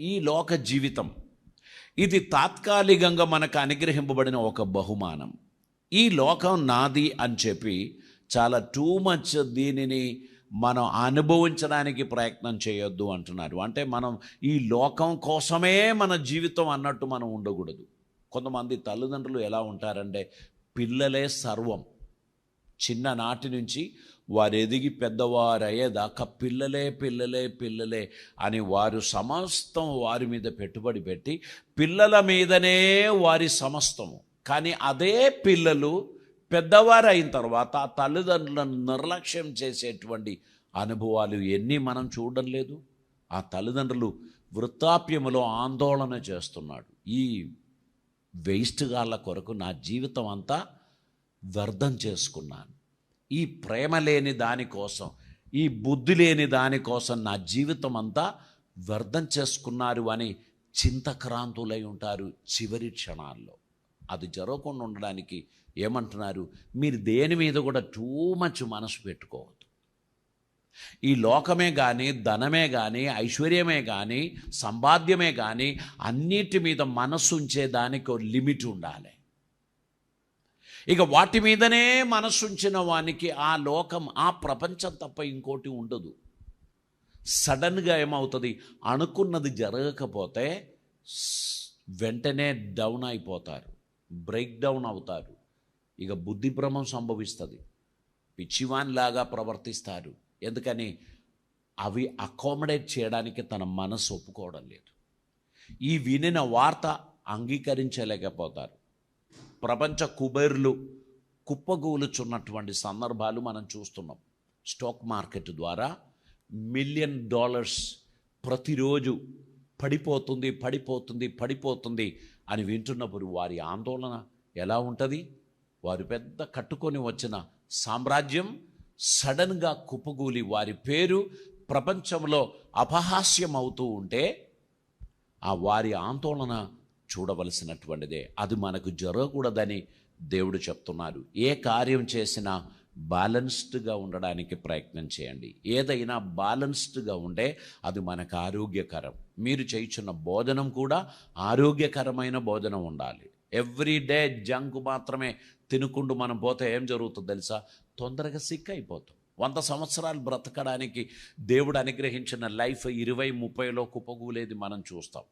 ఈ లోక జీవితం ఇది తాత్కాలికంగా మనకు అనుగ్రహింపబడిన ఒక బహుమానం. ఈ లోకం నాది అని చెప్పి చాలా టూ మచ్ దీనిని మనం అనుభవించడానికి ప్రయత్నం చేయొద్దు అంటున్నారు. అంటే మనం ఈ లోకం కోసమే మన జీవితం అన్నట్టు మనం ఉండకూడదు. కొంతమంది తల్లిదండ్రులు ఎలా ఉంటారంటే పిల్లలే సర్వం. చిన్ననాటి నుంచి వారు ఎదిగి పెద్దవారు అయ్యేదాకా పిల్లలే పిల్లలే పిల్లలే అని వారు సమస్తం వారి మీద పెట్టుబడి పెట్టి పిల్లల మీదనే వారి సమస్తము. కానీ అదే పిల్లలు పెద్దవారు అయిన తర్వాత ఆ తల్లిదండ్రులను నిర్లక్ష్యం చేసేటువంటి అనుభవాలు ఎన్ని మనం చూడడం లేదు. ఆ తల్లిదండ్రులు వృద్ధాప్యములో ఆందోళన చేస్తున్నాడు. ఈ వేస్ట్ గాళ్ళ కొరకు నా జీవితం అంతా వ్యర్థం చేసుకున్నాను, ఈ ప్రేమ లేని దానికోసం, ఈ బుద్ధి లేని దానికోసం నా జీవితం అంతా వ్యర్థం చేసుకున్నారు అని చింతక్రాంతులై ఉంటారు చివరి క్షణాల్లో. అది జరగకుండా ఉండడానికి ఏమంటున్నారు, మీరు దేని మీద కూడా టూ మచ్ మనసు పెట్టుకోవద్దు. ఈ లోకమే కానీ, ధనమే కానీ, ఐశ్వర్యమే కానీ, సంపాద్యమే కానీ అన్నిటి మీద మనసు ఉంచేదానికి ఒక లిమిట్ ఉండాలి. ఇక వాటి మీదనే మనసు ఉంచిన వానికి ఆ లోకం, ఆ ప్రపంచం తప్ప ఇంకోటి ఉండదు. సడన్గా ఏమవుతుంది, అనుకున్నది జరగకపోతే వెంటనే డౌన్ అయిపోతారు, బ్రేక్ డౌన్ అవుతారు. ఇక బుద్ధిభ్రమం సంభవిస్తుంది, పిచ్చివాన్లాగా ప్రవర్తిస్తారు. ఎందుకని అవి అకామిడేట్ చేయడానికి తన మనసు ఒప్పుకోవడం లేదు. ఈ వినిన వార్త అంగీకరించలేకపోతారు. ప్రపంచ కుబేరులు కుప్పగూలుచున్నటువంటి సందర్భాలు మనం చూస్తున్నాం. స్టాక్ మార్కెట్ ద్వారా $1,000,000 ప్రతిరోజు పడిపోతుంది పడిపోతుంది పడిపోతుంది అని వింటున్నప్పుడు వారి ఆందోళన ఎలా ఉంటుంది? వారు పెద్ద కట్టుకొని వచ్చిన సామ్రాజ్యం సడన్గా కుప్పగూలి వారి పేరు ప్రపంచంలో అపహాస్యం అవుతూ ఉంటే ఆ వారి ఆందోళన చూడవలసినటువంటిదే. అది మనకు జరగకూడదని దేవుడు చెప్తున్నారు. ఏ కార్యం చేసినా బ్యాలెన్స్డ్గా ఉండడానికి ప్రయత్నం చేయండి. ఏదైనా బ్యాలెన్స్డ్గా ఉంటే అది మనకు ఆరోగ్యకరం. మీరు చేయుచున్న భోజనం కూడా ఆరోగ్యకరమైన భోజనం ఉండాలి. ఎవ్రీడే జంక్ మాత్రమే తినుకుంటూ మనం పోతే ఏం జరుగుతుందో తెలుసా? తొందరగా సిక్ అయిపోతాం. 100 సంవత్సరాలు బ్రతకడానికి దేవుడు అనుగ్రహించిన లైఫ్ 20-30లో కుప్పగూలేది మనం చూస్తాం.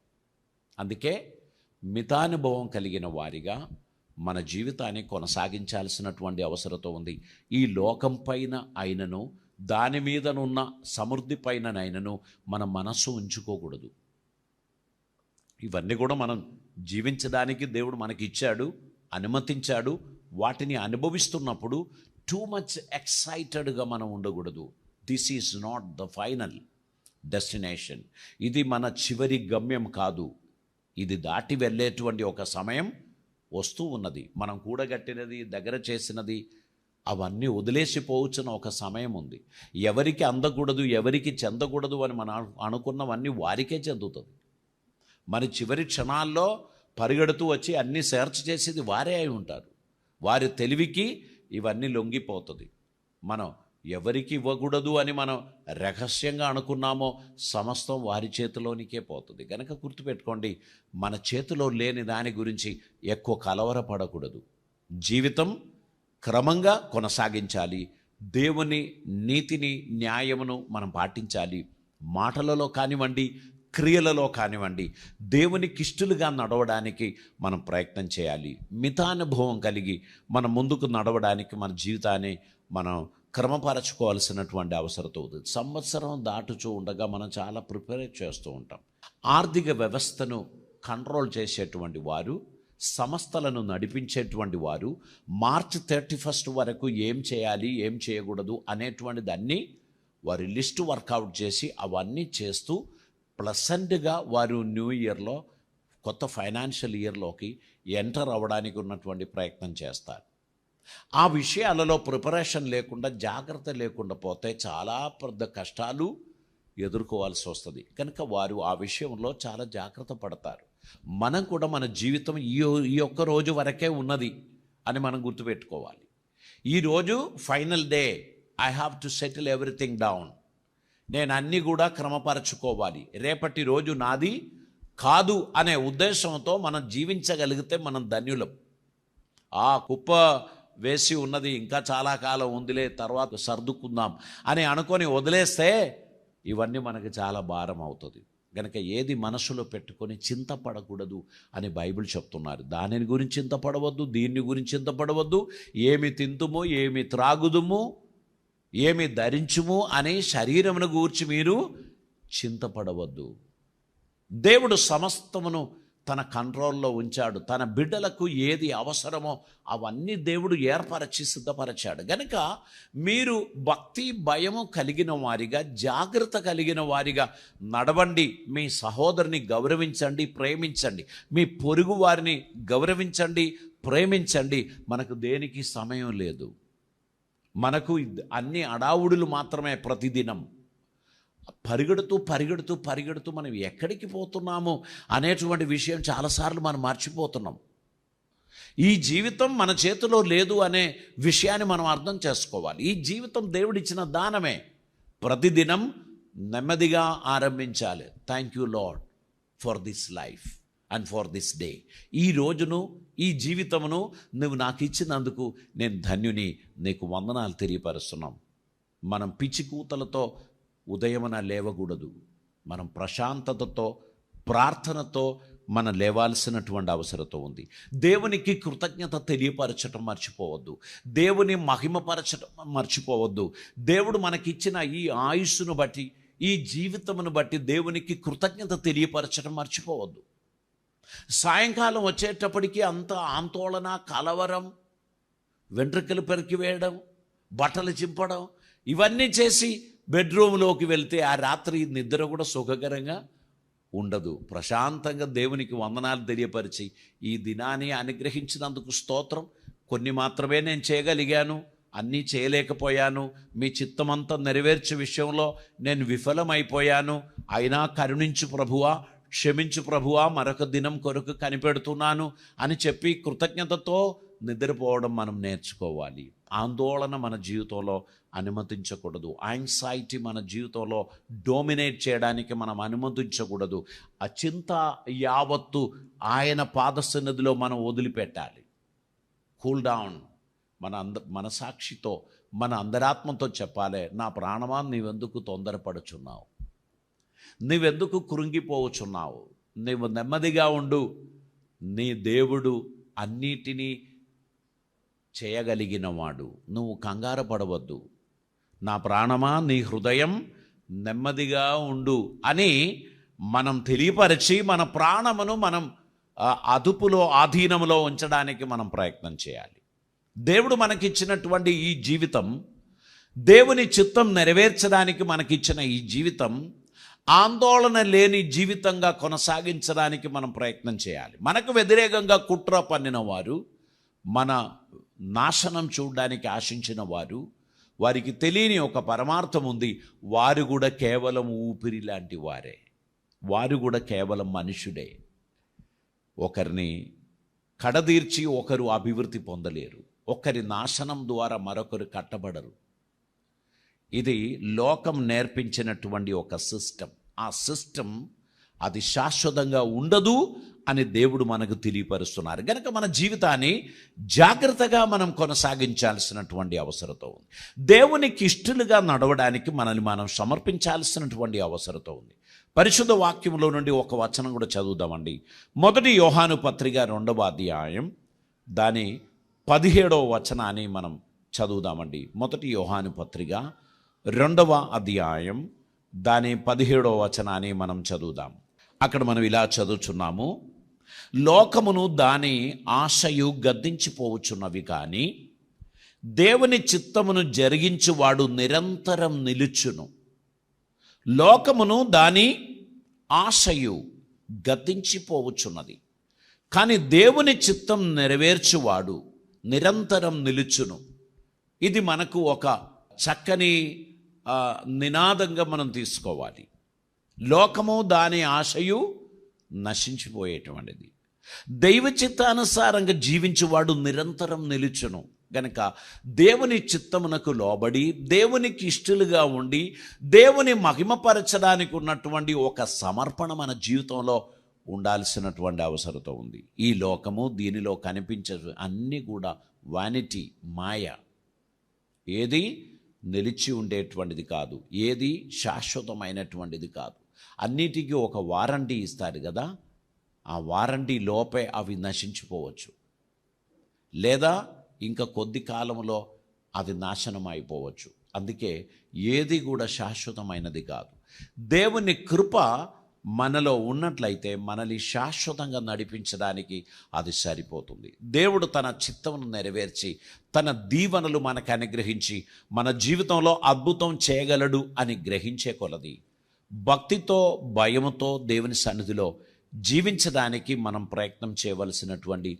అందుకే మితానుభవం కలిగిన వారిగా మన జీవితాన్ని కొనసాగించాల్సినటువంటి అవసరత ఉంది. ఈ లోకం పైన అయినను, దాని మీదనున్న సమృద్ధి పైననైనను మన మనస్సు ఉంచుకోకూడదు. ఇవన్నీ కూడా మనం జీవించడానికి దేవుడు మనకి ఇచ్చాడు, అనుమతించాడు. వాటిని అనుభవిస్తున్నప్పుడు టూ మచ్ ఎక్సైటెడ్గా మనం ఉండకూడదు. This is not the final destination. ఇది మన చివరి గమ్యం కాదు. ఇది దాటి వెళ్ళేటువంటి ఒక సమయం వస్తూ ఉన్నది. మనం కూడగట్టినది, దగ్గర చేసినది అవన్నీ వదిలేసిపోవచ్చున ఒక సమయం ఉంది. ఎవరికి అందకూడదు, ఎవరికి చెందకూడదు అని మనం అనుకున్నవన్నీ వారికే చెందుతుంది. మరి చివరి క్షణాల్లో పరిగెడుతూ వచ్చి అన్నీ సెర్చ్ చేసేది వారే అయి ఉంటారు. వారి తెలివికి ఇవన్నీ లొంగిపోతుంది. మనం ఎవరికి ఇవ్వకూడదు అని మనం రహస్యంగా అనుకున్నామో సమస్తం వారి చేతిలోనికే పోతుంది. కనుక గుర్తుపెట్టుకోండి, మన చేతిలో లేని దాని గురించి ఎక్కువ కలవరపడకూడదు. జీవితం క్రమంగా కొనసాగించాలి. దేవుని నీతిని, న్యాయమును మనం పాటించాలి. మాటలలో కానివ్వండి, క్రియలలో కానివ్వండి, దేవునికి ఇష్టలుగా నడవడానికి మనం ప్రయత్నం చేయాలి. మితానుభవం కలిగి మనం ముందుకు నడవడానికి మన జీవితాన్ని మనం క్రమపరచుకోవాల్సినటువంటి అవసరం ఉంది. సంవత్సరం దాటుచూ ఉండగా మనం చాలా ప్రిపేర్ చేస్తూ ఉంటాం. ఆర్థిక వ్యవస్థను కంట్రోల్ చేసేటువంటి వారు, సంస్థలను నడిపించేటువంటి వారు మార్చి 31 వరకు ఏం చేయాలి, ఏం చేయకూడదు అనేటువంటిది అన్నీ వారి లిస్టు వర్కౌట్ చేసి అవన్నీ చేస్తూ ప్లసెంట్గా వారు న్యూ ఇయర్లో, కొత్త ఫైనాన్షియల్ ఇయర్లోకి ఎంటర్ అవ్వడానికి ఉన్నటువంటి ప్రయత్నం చేస్తారు. ఆ విషయాలలో ప్రిపరేషన్ లేకుండా, జాగ్రత్త లేకుండా పోతే చాలా పెద్ద కష్టాలు ఎదుర్కోవాల్సి వస్తుంది. కనుక వారు ఆ విషయంలో చాలా జాగ్రత్త పడతారు. మనం కూడా మన జీవితం ఈ ఒక్క రోజు వరకే ఉన్నది అని మనం గుర్తుపెట్టుకోవాలి. ఈరోజు final day, I have to settle everything down. నేను అన్నీ కూడా క్రమపరచుకోవాలి. రేపటి రోజు నాది, కాదు అనే ఉద్దేశంతో మనం జీవించగలిగితే మనం ధన్యులం. ఆ కుప్ప వేసి ఉన్నది ఇంకా చాలా కాలం ఉందిలే, తర్వాత సర్దుకుందాం అని అనుకొని వదిలేస్తే ఇవన్నీ మనకి చాలా భారం అవుతుంది. కనుక ఏది మనసులో పెట్టుకొని చింతపడకూడదు అని బైబిల్ చెప్తున్నారు. దానిని గురించి చింతపడవద్దు, దీన్ని గురించి చింతపడవద్దు, ఏమి తిందుము, ఏమి త్రాగుదుము, ఏమి ధరించుము అని శరీరమును గూర్చి మీరు చింతపడవద్దు. దేవుడు సమస్తమును తన కంట్రోల్లో ఉంచాడు. తన బిడ్డలకు ఏది అవసరమో అవన్నీ దేవుడు ఏర్పరచి సిద్ధపరచాడు. గనుక మీరు భక్తి భయము కలిగిన వారిగా, జాగ్రత్త కలిగిన వారిగా నడవండి. మీ సహోదరుని గౌరవించండి, ప్రేమించండి. మీ పొరుగు వారిని గౌరవించండి, ప్రేమించండి. మనకు దేనికి సమయం లేదు. మనకు అన్ని అడావుడులు మాత్రమే. ప్రతిదినం పరిగెడుతూ పరిగెడుతూ పరిగెడుతూ మనం ఎక్కడికి పోతున్నాము అనేటువంటి విషయం చాలాసార్లు మనం మర్చిపోతున్నాం. ఈ జీవితం మన చేతిలో లేదు అనే విషయాన్ని మనం అర్థం చేసుకోవాలి. ఈ జీవితం దేవుడిచ్చిన దానమే. ప్రతిదినం నెమ్మదిగా ఆరంభించాలి. Thank you Lord for this life and for this day. ఈ రోజును, ఈ జీవితమును నువ్వు నాకు ఇచ్చినందుకు నేను ధన్యుని, నీకు వందనాలు తెలియపరుస్తున్నాం. మనం పిచ్చి కూతలతో ఉదయమున లేవకూడదు. మనం ప్రశాంతతతో, ప్రార్థనతో మనం లేవాల్సినటువంటి అవసరత ఉంది. దేవునికి కృతజ్ఞత తెలియపరచటం మర్చిపోవద్దు. దేవుని మహిమపరచటం మర్చిపోవద్దు. దేవుడు మనకిచ్చిన ఈ ఆయుస్సును బట్టి, ఈ జీవితమును బట్టి దేవునికి కృతజ్ఞత తెలియపరచటం మర్చిపోవద్దు. సాయంకాలం వచ్చేటప్పటికి అంత ఆందోళన, కలవరం, వెంట్రుకలు పెరికివేయడం, బట్టలు చింపడం, ఇవన్నీ చేసి బెడ్రూమ్లోకి వెళ్తే ఆ రాత్రి నిద్ర కూడా సుఖకరంగా ఉండదు. ప్రశాంతంగా దేవునికి వందనాలు తెలియపరిచి, ఈ దినాన్ని అనుగ్రహించినందుకు స్తోత్రం. కొన్ని మాత్రమే నేను చేయగలిగాను, అన్నీ చేయలేకపోయాను. మీ చిత్తమంతా నెరవేర్చే విషయంలో నేను విఫలమైపోయాను. అయినా కరుణించు ప్రభువా, క్షమించు ప్రభువా, మరొక దినం కొరకు కనిపెడుతున్నాను అని చెప్పి కృతజ్ఞతతో నిద్రపోవడం మనం నేర్చుకోవాలి. ఆందోళన మన జీవితంలో అనుమతించకూడదు. యాంగ్జైటీ మన జీవితంలో డోమినేట్ చేయడానికి మనం అనుమతించకూడదు. ఆ చింత యావత్తు ఆయన పాదసన్నిధిలో మనం వదిలిపెట్టాలి. Cool down. మన సాక్షితో, మన అంతరాత్మతో చెప్పాలి, నా ప్రాణమా నీవెందుకు తొందరపడుచున్నావు, నీవెందుకు కృంగిపోవచ్చున్నావు, నీవు నెమ్మదిగా ఉండు, నీ దేవుడు అన్నిటినీ చేయగలిగినవాడు, నువ్వు కంగారు పడవద్దు, నా ప్రాణమా నీ హృదయం నెమ్మదిగా ఉండు అని మనం తెలియపరిచి మన ప్రాణమును మనం అదుపులో, ఆధీనంలో ఉంచడానికి మనం ప్రయత్నం చేయాలి. దేవుడు మనకిచ్చినటువంటి ఈ జీవితం, దేవుని చిత్తం నెరవేర్చడానికి మనకిచ్చిన ఈ జీవితం ఆందోళన లేని జీవితంగా కొనసాగించడానికి మనం ప్రయత్నం చేయాలి. మనకు వ్యతిరేకంగా కుట్ర పన్నిన వారు, మన నాశనం చూడడానికి ఆశించిన వారు, వారికి తెలియని ఒక పరమార్థం ఉంది. వారు కూడా కేవలం ఊపిరి లాంటి వారే. వారు కూడా కేవలం మనుషుడే. ఒకరిని కడదీర్చి ఒకరు అభివృద్ధి పొందలేరు. ఒకరి నాశనం ద్వారా మరొకరు కట్టబడరు. ఇది లోకం నేర్పించినటువంటి ఒక సిస్టమ్. ఆ సిస్టమ్ అది శాశ్వతంగా ఉండదు అని దేవుడు మనకు తెలియపరుస్తున్నారు. కనుక మన జీవితాన్ని జాగ్రత్తగా మనం కొనసాగించాల్సినటువంటి అవసరత ఉంది. దేవునికి ఇష్టలుగా నడవడానికి మనల్ని మనం సమర్పించాల్సినటువంటి అవసరత ఉంది. పరిశుద్ధ వాక్యంలో నుండి ఒక వచనం కూడా చదువుదామండి. 1 యోహాను పత్రిక 2వ అధ్యాయం దాని 17వ వచనాన్ని మనం చదువుదామండి. 1 యోహాను పత్రిక 2వ అధ్యాయం దాని 17వ వచనాన్ని మనం చదువుదాం. అక్కడ మనం ఇలా చదువుచున్నాము, లోకమును దాని ఆశయు గద్దించిపోవచ్చున్నవి, కానీ దేవుని చిత్తమును జరిగించువాడు నిరంతరం నిలుచును. లోకమును దాని ఆశయు గద్దించిపోవచ్చున్నది, కానీ దేవుని చిత్తం నెరవేర్చువాడు నిరంతరం నిలుచును. ఇది మనకు ఒక చక్కని నినాదంగా మనం తీసుకోవాలి. లోకము దాని ఆశయు నశించిపోయేటువంటిది, దైవ చిత్తానుసారంగా జీవించువాడు నిరంతరం నిలుచును. గనక దేవుని చిత్తమునకు లోబడి, దేవునికి ఇష్టలుగా ఉండి, దేవుని మహిమపరచడానికి ఉన్నటువంటి ఒక సమర్పణ మన జీవితంలో ఉండాల్సినటువంటి అవసరత ఉంది. ఈ లోకము, దీనిలో కనిపించే అన్నీ కూడా వానిటీ, మాయ. ఏది నిలిచి ఉండేటువంటిది కాదు, ఏది శాశ్వతమైనటువంటిది కాదు. అన్నిటికీ ఒక వారంటీ ఇస్తారు కదా, ఆ వారంటీ లోపే అవి నశించిపోవచ్చు, లేదా ఇంకా కొద్ది కాలంలో అది నాశనం అయిపోవచ్చు. అందుకే ఏది కూడా శాశ్వతమైనది కాదు. దేవుని కృప మనలో ఉన్నట్లయితే మనల్ని శాశ్వతంగా నడిపించడానికి అది సరిపోతుంది. దేవుడు తన చిత్తమును నెరవేర్చి తన దీవెనలు మనకు అనుగ్రహించి మన జీవితంలో అద్భుతం చేయగలడు అని గ్రహించే కొలది భక్తితో, భయముతో దేవుని సన్నిధిలో జీవించడానికి మనం ప్రయత్నం చేయవలసినటువంటి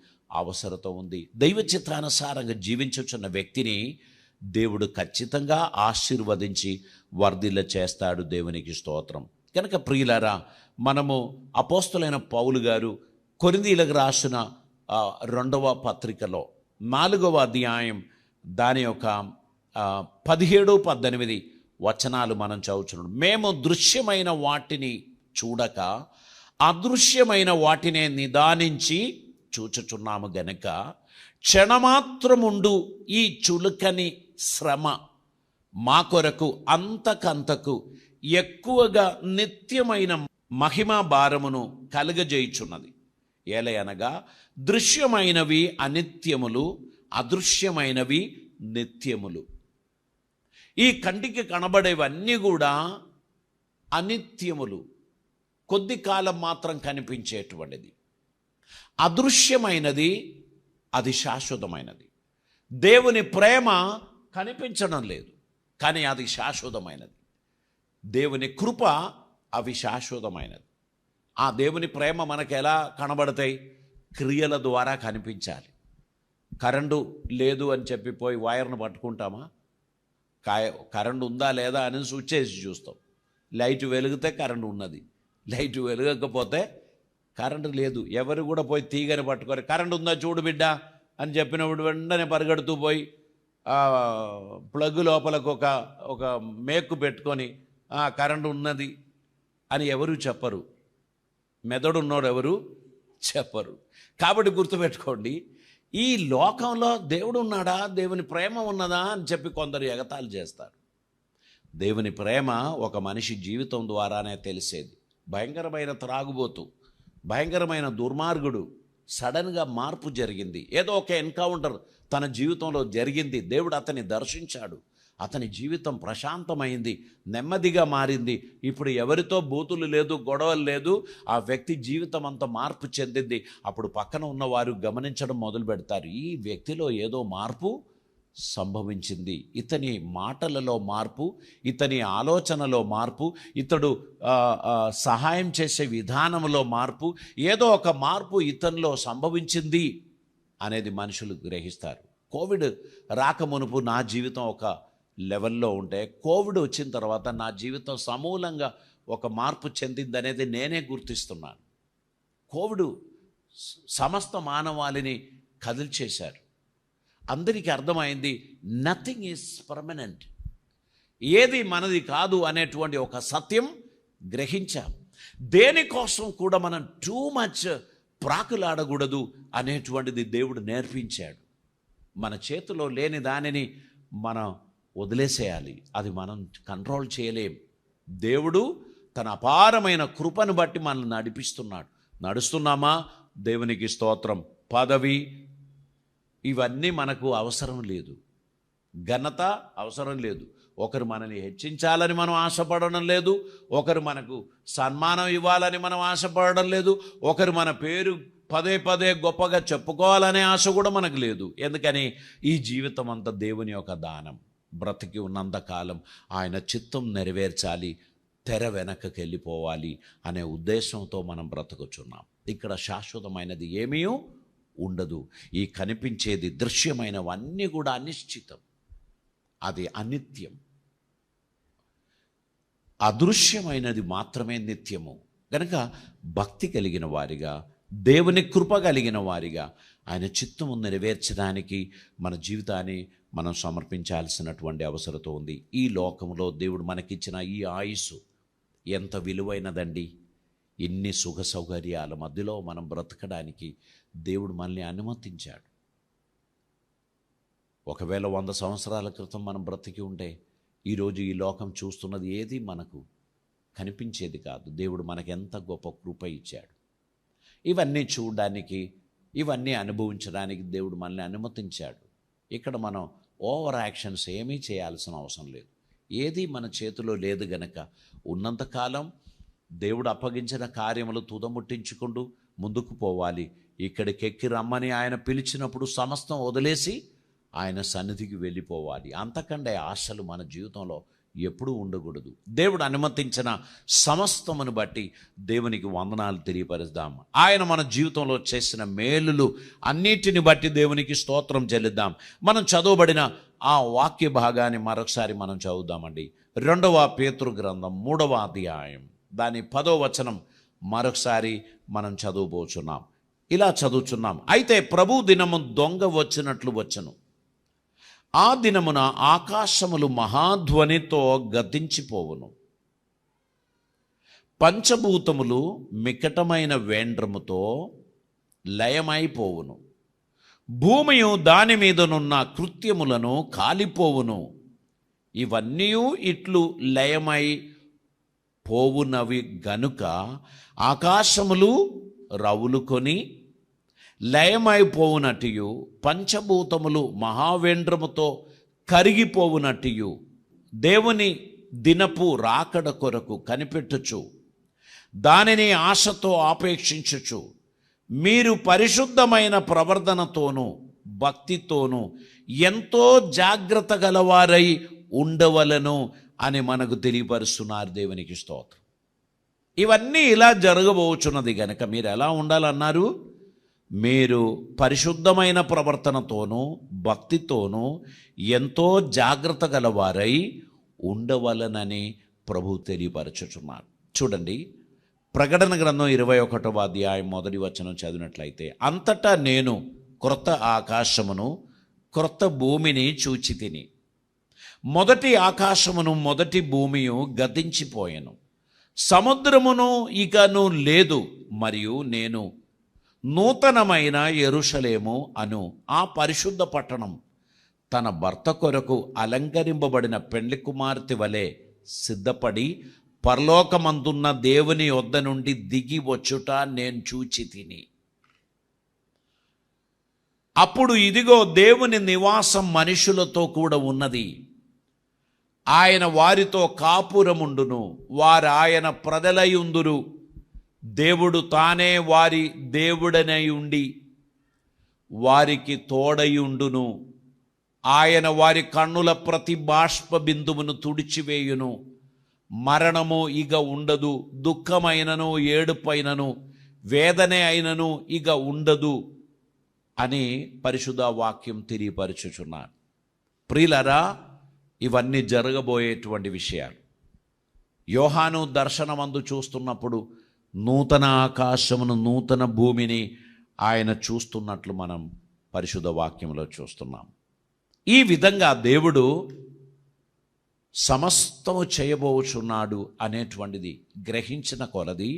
అవసరత ఉంది. దైవ చిత్తానుసారంగా జీవించుచున్న వ్యక్తిని దేవుడు ఖచ్చితంగా ఆశీర్వదించి వర్ధిల్ల చేస్తాడు. దేవునికి స్తోత్రం. కనుక ప్రియులారా, మనము అపోస్తలైన పౌలు గారు కొరింథీయులకు రాసిన 2వ పత్రికలో 4వ అధ్యాయం దాని యొక్క 17, 18 వచనాలు మనం చదువుతున్నాం. మేము దృశ్యమైన వాటిని చూడక అదృశ్యమైన వాటినే నిదానించి చూచుచున్నాము గనక క్షణమాత్రముండు ఈ చులకని శ్రమ మా కొరకు అంతకంతకు ఎక్కువగా నిత్యమైన మహిమా భారమును కలుగజేయుచున్నది. ఏలయనగా దృశ్యమైనవి అనిత్యములు, అదృశ్యమైనవి నిత్యములు. ఈ కంటికి కనబడేవన్నీ కూడా అనిత్యములు, కొద్ది కాలం మాత్రం కనిపించేటువంటిది. అదృశ్యమైనది అది శాశ్వతమైనది. దేవుని ప్రేమ కనిపించడం లేదు, కానీ అది శాశ్వతమైనది. దేవుని కృప అవి శాశ్వతమైనది. ఆ దేవుని ప్రేమ మనకు ఎలా కనబడతాయి? క్రియల ద్వారా కనిపించాలి. కరెంటు లేదు అని చెప్పి పోయి వైర్ను పట్టుకుంటామా? కరెంటు ఉందా లేదా అని స్విచ్ చేసి చూస్తాం. లైట్ వెలిగితే కరెంటు ఉన్నది, లైట్ వెలగకపోతే కరెంటు లేదు. ఎవరు కూడా పోయి తీగని పట్టుకొని కరెంటు ఉందా చూడు బిడ్డ అని చెప్పినప్పుడు వెంటనే పరిగెడుతూ పోయి ప్లగ్ లోపలకు ఒక మేకు పెట్టుకొని కరెంటు ఉన్నది అని ఎవరు చెప్పరు. మెదడున్నోడు ఎవరు చెప్పరు. కాబట్టి గుర్తుపెట్టుకోండి, ఈ లోకంలో దేవుడు ఉన్నాడా, దేవుని ప్రేమ ఉన్నదా అని చెప్పి కొందరు ఎగతాళి చేస్తారు. దేవుని ప్రేమ ఒక మనిషి జీవితం ద్వారానే తెలిసేది. భయంకరమైన త్రాగుబోతు, భయంకరమైన దుర్మార్గుడు, సడన్గా మార్పు జరిగింది. ఏదో ఒక ఎన్కౌంటర్ తన జీవితంలో జరిగింది. దేవుడు అతన్ని దర్శించాడు, అతని జీవితం ప్రశాంతమైంది, నెమ్మదిగా మారింది. ఇప్పుడు ఎవరితో బూతులు లేదు, గొడవలు లేదు. ఆ వ్యక్తి జీవితం అంతా మార్పు చెందింది. అప్పుడు పక్కన ఉన్నవారు గమనించడం మొదలు పెడతారు, ఈ వ్యక్తిలో ఏదో మార్పు సంభవించింది. ఇతని మాటలలో మార్పు, ఇతని ఆలోచనలో మార్పు, ఇతడు సహాయం చేసే విధానంలో మార్పు, ఏదో ఒక మార్పు ఇతనిలో సంభవించింది అనేది మనుషులు గ్రహిస్తారు. కోవిడ్ రాకమునుపు నా జీవితం ఒక లెవెల్లో ఉంటే, కోవిడ్ వచ్చిన తర్వాత నా జీవితం సమూలంగా ఒక మార్పు చెందిందనేది నేనే గుర్తిస్తున్నాను. కోవిడ్ సమస్త మానవాళిని కదిల్చేశారు. అందరికీ అర్థమైంది, నథింగ్ ఈజ్ పర్మనెంట్, ఏది మనది కాదు అనేటువంటి ఒక సత్యం గ్రహించాం. దేనికోసం కూడా మనం టూ మచ్ ప్రాకులాడకూడదు అనేటువంటిది దేవుడు నేర్పించాడు. మన చేతిలో లేని దానిని మనం వదిలేసేయాలి, అది మనం కంట్రోల్ చేయలేం. దేవుడు తన అపారమైన కృపను బట్టి మనల్ని నడిపిస్తున్నాడు. నడుస్తున్నామా? దేవునికి స్తోత్రం. పదవి ఇవన్నీ మనకు అవసరం లేదు, ఘనత అవసరం లేదు. ఒకరు మనల్ని హెచ్చించాలని మనం ఆశపడడం లేదు, ఒకరు మనకు సన్మానం ఇవ్వాలని మనం ఆశపడడం లేదు, ఒకరు మన పేరు పదే పదే గొప్పగా చెప్పుకోవాలనే ఆశ కూడా మనకు లేదు. ఎందుకని? ఈ జీవితం అంతా దేవుని యొక్క దానం. బ్రతికి ఉన్నంతకాలం ఆయన చిత్తం నెరవేర్చాలి, తెర వెనకకి వెళ్ళిపోవాలి అనే ఉద్దేశంతో మనం బ్రతుకుచున్నాం. ఇక్కడ శాశ్వతమైనది ఏమీ ఉండదు. ఈ కనిపించేది, దృశ్యమైనవన్నీ కూడా అనిశ్చితం, అది అనిత్యం. అదృశ్యమైనది మాత్రమే నిత్యము. కనుక భక్తి కలిగిన వారిగా, దేవుని కృప కలిగిన వారిగా ఆయన చిత్తము నెరవేర్చడానికి మన జీవితాన్ని మనం సమర్పించాల్సినటువంటి అవసరత ఉంది. ఈ లోకంలో దేవుడు మనకిచ్చిన ఈ ఆయుస్సు ఎంత విలువైనదండి. ఇన్ని సుఖ సౌకర్యాల మధ్యలో మనం బ్రతకడానికి దేవుడు మనల్ని అనుమతించాడు. ఒకవేళ 100 సంవత్సరాల క్రితం మనం బ్రతికి ఉంటే ఈరోజు ఈ లోకం చూస్తున్నది ఏది మనకు కనిపించేది కాదు. దేవుడు మనకు ఎంత గొప్ప కృప ఇచ్చాడు. ఇవన్నీ చూడడానికి, ఇవన్నీ అనుభవించడానికి దేవుడు మనల్ని అనుమతించాడు. ఇక్కడ మనం ఓవర్ యాక్షన్స్ ఏమీ చేయాల్సిన అవసరం లేదు. ఏది మన చేతిలో లేదు గనక ఉన్నంతకాలం దేవుడు అప్పగించిన కార్యములు తుదముట్టించుకుంటూ ముందుకు పోవాలి. ఇక్కడికెక్కి రమ్మని ఆయన పిలిచినప్పుడు సమస్తం వదిలేసి ఆయన సన్నిధికి వెళ్ళిపోవాలి. అంతకంటే ఆశలు మన జీవితంలో ఎప్పుడూ ఉండకూడదు. దేవుడు అనుమతించిన సమస్తమును బట్టి దేవునికి వందనాలు తెలియపరుద్దాం. ఆయన మన జీవితంలో చేసిన మేలులు అన్నిటిని బట్టి దేవునికి స్తోత్రం చెల్లిద్దాం. మనం చదవబడిన ఆ వాక్య భాగాన్ని మరొకసారి మనం చదువుదామండి. 2వ పేతురు గ్రంథం 3వ అధ్యాయం దాని 10వ వచనం మరొకసారి మనం చదువుబోచున్నాం. ఇలా చదువుచున్నాం. అయితే ప్రభు దినము దొంగ వచ్చినట్లు వచ్చును. ఆ దినమున ఆకాశములు మహాధ్వనితో గతించిపోవును, పంచభూతములు మికటమైన వేండ్రముతో లయమైపోవును, భూమియు దాని మీదనున్న కృత్యములను కాలిపోవును. ఇవన్నీ ఇట్లు లయమై పోవునవి గనుక ఆకాశములు రవులుకొని లయమైపోవునట్టియు, పంచభూతములు మహావేంద్రముతో కరిగిపోవునట్టియు దేవుని దినపు రాకడ కొరకు కనిపెట్టుచు దానిని ఆశతో ఆపేక్షించుచు మీరు పరిశుద్ధమైన ప్రవర్తనతోనూ భక్తితోనూ ఎంతో జాగ్రత్త గలవారై ఉండవలను అని మనకు తెలియపరుస్తున్నారు. దేవునికి స్తోత్రం. ఇవన్నీ ఇలా జరగబోచున్నది గనక మీరు ఎలా ఉండాలన్నారు? మీరు పరిశుద్ధమైన ప్రవర్తనతోనూ భక్తితోనూ ఎంతో జాగ్రత్త గలవారై ఉండవలనని ప్రభు తెలియపరచుచున్నారు. చూడండి, ప్రకటన గ్రంథం 21వ అధ్యాయం 1వ వచనం చదివినట్లయితే, అంతటా నేను క్రొత్త ఆకాశమును క్రొత్త భూమిని చూచి తిని, మొదటి ఆకాశమును మొదటి భూమియు గతించిపోయెను, సముద్రమును ఇకను లేదు, మరియు నేను నూతనమైన యెరూషలేము అను ఆ పరిశుద్ధ పట్టణం తన భర్త కొరకు అలంకరింపబడిన పెండ్లి కుమార్తె వలె సిద్ధపడి పరలోకమందున్న దేవుని యొద్ద నుండి దిగి వచ్చుట నేను చూచి తిని. అప్పుడు ఇదిగో దేవుని నివాసం మనుషులతో కూడా ఉన్నది. ఆయన వారితో కాపురముండును, వారు ఆయన ప్రజలయుందురు. దేవుడు తానే వారి దేవుడనై ఉండి వారికి తోడయుండును. ఆయన వారి కన్నుల ప్రతి బాష్ప బిందువును తుడిచివేయును. మరణము ఇక ఉండదు, దుఃఖమైనను ఏడుపైనను వేదనే అయినను ఇక ఉండదు అని పరిశుద్ధ వాక్యం తెలియపరచుచున్నారు. ప్రియులారా, ఇవన్నీ జరగబోయేటువంటి విషయాలు. యోహాను దర్శనమందు చూస్తున్నప్పుడు నూతన ఆకాశమును నూతన భూమిని ఆయన చూస్తున్నట్లు మనం పరిశుద్ధ వాక్యంలో చూస్తున్నాం. ఈ విధంగా దేవుడు సమస్తము చేయబోచున్నాడు అనేటువంటిది గ్రహించిన కొలది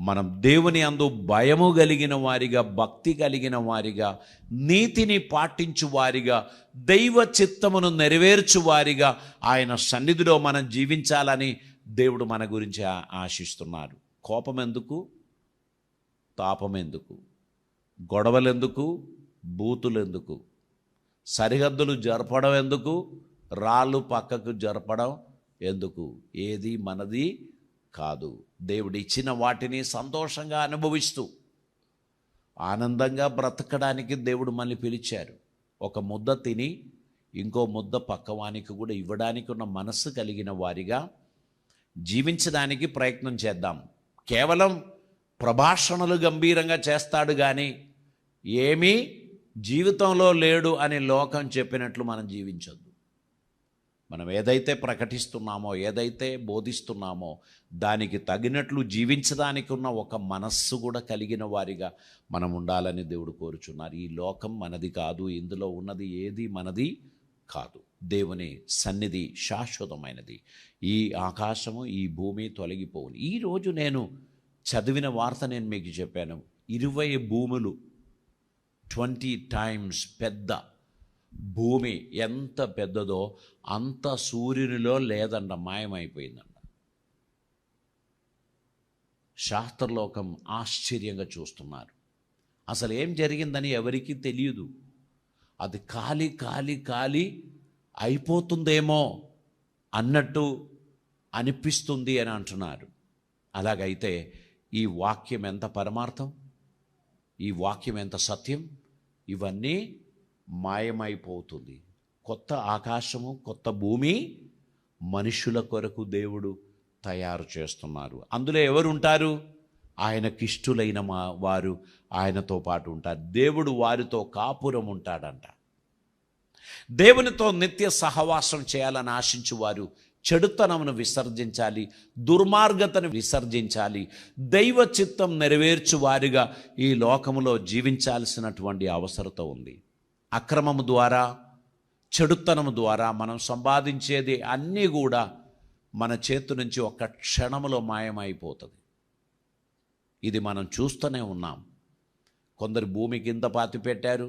మనం దేవుని అందు భయము కలిగిన వారిగా, భక్తి కలిగిన వారిగా, నీతిని పాటించు వారిగా, దైవ చిత్తమును నెరవేర్చు వారిగా ఆయన సన్నిధిలో మనం జీవించాలని దేవుడు మన గురించి ఆశిస్తున్నారు. కోపం ఎందుకు? తాపం ఎందుకు? గొడవలెందుకు? బూతులెందుకు? సరిహద్దులు జరపడం ఎందుకు? రాళ్ళు పక్కకు జరపడం ఎందుకు? ఏది మనది కాదు. దేవుడు ఇచ్చిన వాటిని సంతోషంగా అనుభవిస్తూ ఆనందంగా బ్రతకడానికి దేవుడు మనల్ని పిలిచారు. ఒక ముద్ద తిని ఇంకో ముద్ద పక్కవానికి కూడా ఇవ్వడానికి ఉన్న మనస్సు కలిగిన వారిగా జీవించడానికి ప్రయత్నం చేద్దాం. కేవలం ప్రభాషణలు గంభీరంగా చేస్తాడు కానీ ఏమీ జీవితంలో లేడు అని లోకం చెప్పినట్లు మనం జీవించొద్దు. మనం ఏదైతే ప్రకటిస్తున్నామో, ఏదైతే బోధిస్తున్నామో దానికి తగినట్లు జీవించడానికి ఉన్న ఒక మనస్సు కూడా కలిగిన వారిగా మనం ఉండాలని దేవుడు కోరుచున్నారు. ఈ లోకం మనది కాదు, ఇందులో ఉన్నది ఏది మనది కాదు. దేవుని సన్నిధి శాశ్వతమైనది. ఈ ఆకాశము ఈ భూమి తొలగిపోవును. ఈరోజు నేను చదివిన వార్త నేను మీకు చెప్పాను. 20 భూములు 20 times పెద్ద భూమి ఎంత పెద్దదో అంత సూర్యునిలో లేదంట, మాయమైపోయిందంట. శాస్త్రలోకం ఆశ్చర్యంగా చూస్తున్నారు. అసలు ఏం జరిగిందని ఎవరికీ తెలియదు. అది కాలి కాలి కాలి అయిపోతుందేమో అన్నట్టు అనిపిస్తుంది అని అంటున్నారు. అలాగైతే ఈ వాక్యం ఎంత పరమార్థం, ఈ వాక్యం ఎంత సత్యం, ఇవన్నీ మాయమైపోతుంది. కొత్త ఆకాశము, కొత్త భూమి మనుషుల కొరకు దేవుడు తయారు చేస్తున్నారు. అందులో ఎవరు ఉంటారు? ఆయనకిష్టులైన వారు ఆయనతో పాటు ఉంటారు. దేవుడు వారితో కాపురం ఉంటాడంట. దేవునితో నిత్య సహవాసం చేయాలని ఆశించు వారు చెడుతనమును విసర్జించాలి, దుర్మార్గతను విసర్జించాలి, దైవ చిత్తం నెరవేర్చు వారిగా ఈ లోకములో జీవించాల్సినటువంటి అవసరత ఉంది. అక్రమము ద్వారా, చెడుతనము ద్వారా మనం సంపాదించేది అన్నీ కూడా మన చేతి నుంచి ఒక్క క్షణములో మాయమైపోతుంది. ఇది మనం చూస్తూనే ఉన్నాం. కొందరు భూమి కింద పాతి పెట్టారు,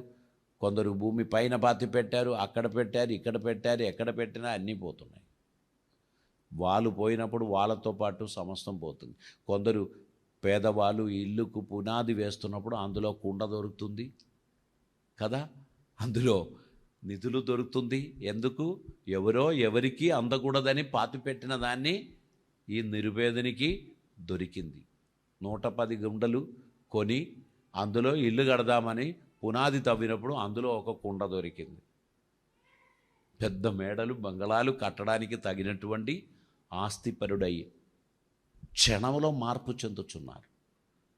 కొందరు భూమి పైన పాతి పెట్టారు, అక్కడ పెట్టారు, ఇక్కడ పెట్టారు, ఎక్కడ పెట్టినా అన్నీ పోతున్నాయి. వాళ్ళు పోయినప్పుడు వాళ్ళతో పాటు సమస్తం పోతుంది. కొందరు పేదవాళ్ళు ఇల్లుకు పునాది వేస్తున్నప్పుడు అందులో కుండ దొరుకుతుంది కదా, అందులో నిధులు దొరుకుతుంది. ఎందుకు? ఎవరో ఎవరికి అందకూడదని పాతి పెట్టిన దాన్ని ఈ నిరుపేదనికి దొరికింది. 110 గుంటలు కొని అందులో ఇల్లు కడదామని పునాది తవ్వినప్పుడు అందులో ఒక కుండ దొరికింది. పెద్ద మేడలు, బంగళాలు కట్టడానికి తగినటువంటి ఆస్తిపరుడై క్షణంలో మార్పు చెందుతున్నారు.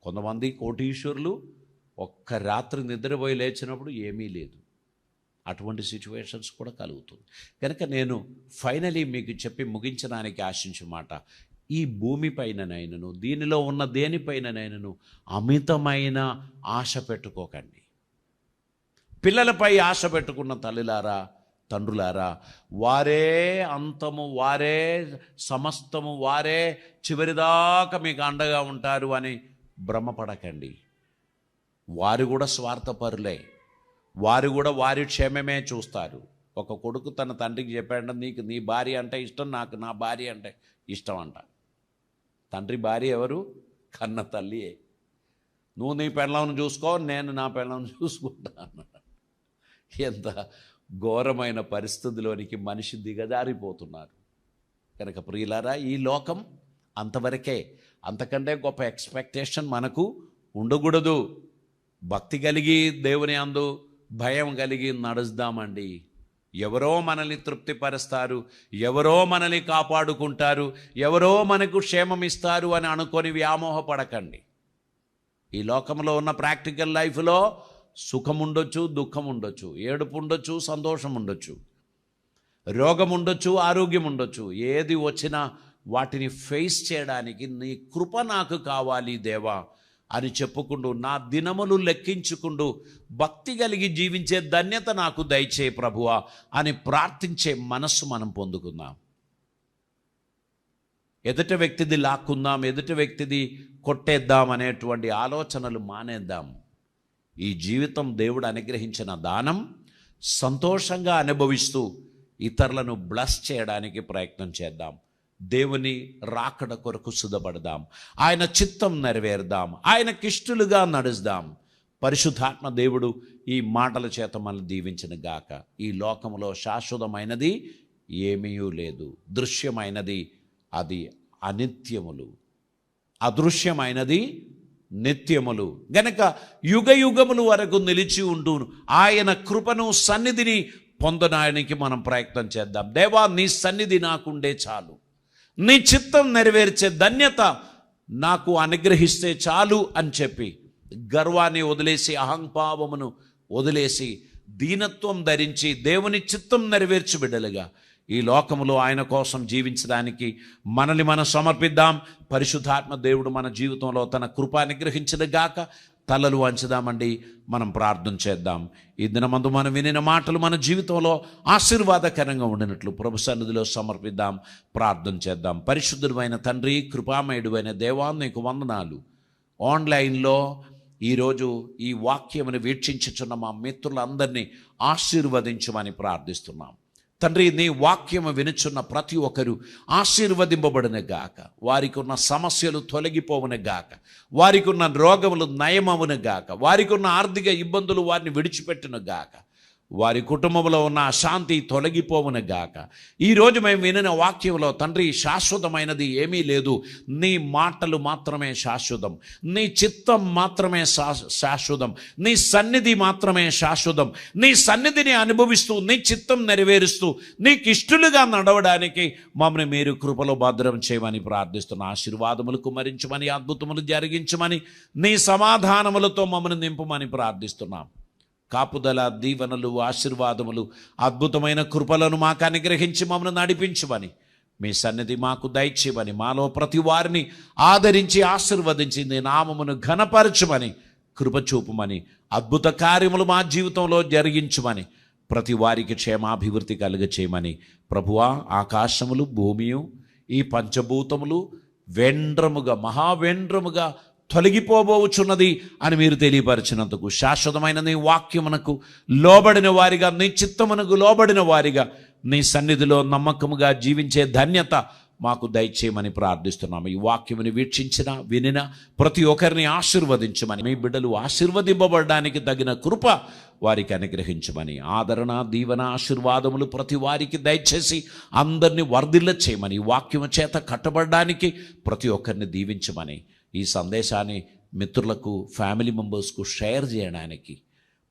కొంతమంది కోటీశ్వరులు ఒక్క రాత్రి నిద్రపోయి లేచినప్పుడు ఏమీ లేదు. అటువంటి సిచ్యువేషన్స్ కూడా కలుగుతుంది. కనుక నేను ఫైనలీ మీకు చెప్పి ముగించడానికి ఆశించే మాట, ఈ భూమిపైననైనను దీనిలో ఉన్న దేనిపైననైనను అమితమైన ఆశ పెట్టుకోకండి. పిల్లలపై ఆశ పెట్టుకున్న తల్లిలారా, తండ్రులారా, వారే అంతము, వారే సమస్తము, వారే చివరిదాకా మీకు అండగా ఉంటారు అని భ్రమపడకండి. వారు కూడా స్వార్థపరులే, వారు కూడా వారి క్షేమమే చూస్తారు. ఒక కొడుకు తన తండ్రికి చెప్పాడంట, నీకు నీ భార్య అంటే ఇష్టం, నాకు నా భార్య అంటే ఇష్టం అంట. తండ్రి భార్య ఎవరు? కన్న తల్లియే. నువ్వు నీ పెళ్ళాలను చూసుకో, నేను నా పెళ్ళాలను చూసుకుంటా అన్నాడు. ఎంత ఘోరమైన పరిస్థితిలోనికి మనిషి దిగజారిపోతున్నారు. కనుక ప్రియులారా, ఈ లోకం అంతవరకే, అంతకంటే గొప్ప ఎక్స్పెక్టేషన్ మనకు ఉండకూడదు. భక్తి కలిగి దేవుని అందు భయం కలిగి నడుస్తామండి. ఎవరో మనల్ని తృప్తిపరుస్తారు, ఎవరో మనల్ని కాపాడుకుంటారు, ఎవరో మనకు క్షేమం ఇస్తారు అని అనుకొని వ్యామోహపడకండి. ఈ లోకంలో ఉన్న ప్రాక్టికల్ లైఫ్లో సుఖం ఉండొచ్చు, దుఃఖం ఉండొచ్చు, ఏడుపు ఉండొచ్చు, సంతోషం ఉండొచ్చు, రోగం ఉండొచ్చు, ఆరోగ్యం ఉండొచ్చు. ఏది వచ్చినా వాటిని ఫేస్ చేయడానికి నీ కృప నాకు కావాలి దేవా అని చెప్పుకుంటూ, నా దినములు లెక్కించుకుంటూ భక్తి కలిగి జీవించే ధన్యత నాకు దయచే ప్రభువా అని ప్రార్థించే మనస్సు మనం పొందుకుందాం. ఎదుటి వ్యక్తిది లాక్కుందాం, ఎదుటి వ్యక్తిది కొట్టేద్దాం అనేటువంటి ఆలోచనలు మానేద్దాం. ఈ జీవితం దేవుడు అనుగ్రహించిన దానం, సంతోషంగా అనుభవిస్తూ ఇతరులను బ్లెస్ చేయడానికి ప్రయత్నం చేద్దాం. దేవుని రాకడ కొరకు సిద్ధపడదాం, ఆయన చిత్తం నెరవేర్దాం, ఆయనకిష్టులుగా నడుస్తాం. పరిశుద్ధాత్మ దేవుడు ఈ మాటల చేత మనల్ని దీవించిన గాక. ఈ లోకంలో శాశ్వతమైనది ఏమీ లేదు, దృశ్యమైనది అది అనిత్యములు, అదృశ్యమైనది నిత్యములు. గనక యుగ యుగములు వరకు నిలిచి ఉంటూ ఆయన కృపను, సన్నిధిని పొందడానికి మనం ప్రయత్నం చేద్దాం. దేవా, నీ సన్నిధి నాకుండే చాలు, నీ చిత్తం నెరవేర్చే ధన్యత నాకు అనుగ్రహిస్తే చాలు అని చెప్పి గర్వాన్ని వదిలేసి, అహంభావమును వదిలేసి, దీనత్వం ధరించి దేవుని చిత్తం నెరవేర్చి బిడ్డలుగా ఈ లోకములో ఆయన కోసం జీవించడానికి మనల్ని మనం సమర్పిద్దాం. పరిశుద్ధాత్మ దేవుడు మన జీవితంలో తన కృప అనుగ్రహించిన గాక. తలలు వంచుదామండి, మనం ప్రార్థన చేద్దాం. ఈ దినమందు మనం వినిన మాటలు మన జీవితంలో ఆశీర్వాదకరంగా ఉండినట్లు ప్రభు సన్నిధిలో సమర్పిద్దాం, ప్రార్థన చేద్దాం. పరిశుద్ధుడైన తండ్రి, కృపామయుడైన దేవా, నీకు వందనాలు. ఆన్లైన్లో ఈరోజు ఈ వాక్యమును వీక్షించుచున్న మా మిత్రులందరినీ ఆశీర్వదించమని ప్రార్థిస్తున్నాం. తండ్రి, నీ వాక్యము వినుచున్న ప్రతి ఒక్కరూ ఆశీర్వదింపబడిన గాక, వారికి ఉన్న సమస్యలు తొలగిపోవును గాక, వారికి ఉన్న రోగములు నయమవును గాక, వారికి ఉన్న ఆర్థిక ఇబ్బందులు వారిని విడిచిపెట్టును గాక, వారి కుటుంబంలో ఉన్న అశాంతి తొలగిపోవును గాక. ఈరోజు మేము వినిన వాక్యంలో తండ్రి, శాశ్వతమైనది ఏమీ లేదు. నీ మాటలు మాత్రమే శాశ్వతం, నీ చిత్తం మాత్రమే శాశ్వతం, నీ సన్నిధి మాత్రమే శాశ్వతం. నీ సన్నిధిని అనుభవిస్తూ, నీ చిత్తం నెరవేరుస్తూ, నీకు ఇష్టలుగా నడవడానికి మమ్మల్ని మీరు కృపలో భద్రం చేయమని ప్రార్థిస్తున్న. ఆశీర్వాదములు కుమరించమని, అద్భుతములు జరిగించమని, నీ సమాధానములతో మమ్మల్ని నింపమని ప్రార్థిస్తున్నాం. కాపుదల, దీవెనలు, ఆశీర్వాదములు, అద్భుతమైన కృపలను మాకు అనుగ్రహించి మమ్మల్ని నడిపించమని, మీ సన్నిధి మాకు దయచేయమని, మాలో ప్రతి వారిని ఆదరించి ఆశీర్వదించి నీ నామమును ఘనపరచమని, కృపచూపమని, అద్భుత కార్యములు మా జీవితంలో జరిగించమని, ప్రతి వారికి క్షేమాభివృద్ధి కలుగచేయమని ప్రభువా, ఆకాశములు, భూమియు, ఈ పంచభూతములు వెండ్రముగా, మహావేండ్రముగా తొలగిపోబోచున్నది అని మీరు తెలియపరిచినందుకు, శాశ్వతమైన నీ వాక్యమునకు లోబడిన వారిగా, నీ చిత్తమునకు లోబడిన వారిగా, నీ సన్నిధిలో నమ్మకముగా జీవించే ధన్యత మాకు దయచేయమని ప్రార్థిస్తున్నాము. ఈ వాక్యముని వీక్షించిన, వినిన ప్రతి ఒక్కరిని ఆశీర్వదించమని, మీ బిడ్డలు ఆశీర్వదింపబడడానికి తగిన కృప వారికి అనుగ్రహించమని, ఆదరణ, దీవెన, ఆశీర్వాదములు ప్రతి వారికి దయచేసి అందరినీ వర్ధిల్ల చేయమని, ఈ వాక్యము చేత కట్టబడడానికి ప్రతి ఒక్కరిని దీవించమని, ఈ సందేశాన్ని మిత్రులకు, ఫ్యామిలీ మెంబర్స్కు షేర్ చేయడానికి,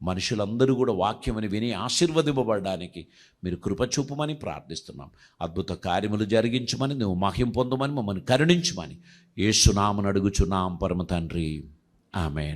మనుషులందరూ కూడా వాక్యముని విని ఆశీర్వదింపబడడానికి మీరు కృప చూపమని ప్రార్థిస్తున్నాం. అద్భుత కార్యములు జరిగించమని, నువ్వు మహిమ పొందమని, మమ్మల్ని కరుణించమని యేసు నామమున అడుగుచున్నాం పరమ తండ్రి. ఆమేన్.